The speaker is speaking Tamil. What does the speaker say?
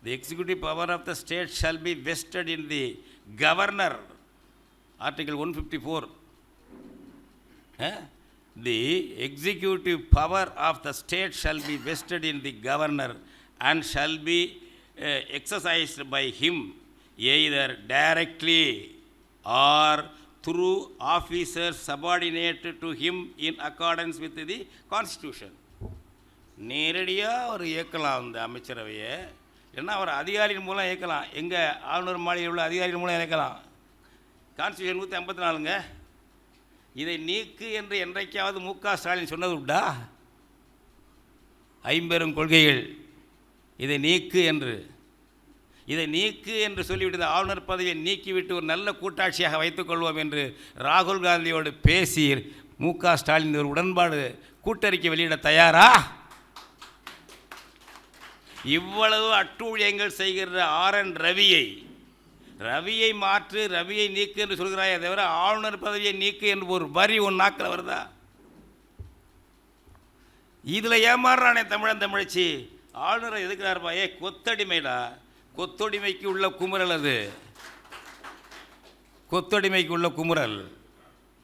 The executive power of the state shall be vested in the governor. Article 154. The executive power of the state shall be vested in the governor and shall be exercised by him either directly or through officers subordinate to him in accordance with the constitution. நேரடியாக அவர் இயக்கலாம் அந்த அமைச்சரவையை, இல்லைன்னா அவர் அதிகாரிகள் மூலம் இயக்கலாம். எங்கே ஆளுநர் மாளிகையில் உள்ள அதிகாரிகள் மூலம் இயக்கலாம். கான்ஸ்டியூஷன் 154ங்க. இதை நீக்கு என்று என்றைக்காவது மு.க. ஸ்டாலின் சொன்னது உண்டா? ஐம்பெரும் கொள்கைகள் இதை நீக்கு என்று சொல்லிவிட்டு ஆளுநர் பதவியை நீக்கிவிட்டு ஒரு நல்ல கூட்டாட்சியாக வைத்துக்கொள்வோம் என்று ராகுல் காந்தியோடு பேசி மு.க. ஸ்டாலின் ஒரு உடன்பாடு கூட்டறிக்கை வெளியிட தயாரா? இவ்வளவு அட்டூழியங்கள் செய்கிற ஆர்.என். ரவியை மாற்று, ரவியை நீக்கு என்று சொல்கிறாயே தவிர ஆளுநர் பதவியை நீக்கு என்று ஒரு வரி ஒன்று நாக்கில் வருதா? இதில் ஏமாறுறானே தமிழச்சி. ஆளுநரை எதுக்குறாருப்பா? கொத்தடிமைடா, கொத்தடிமைக்கு உள்ள குமுறல் அது, கொத்தடிமைக்கு உள்ள குமுறல்.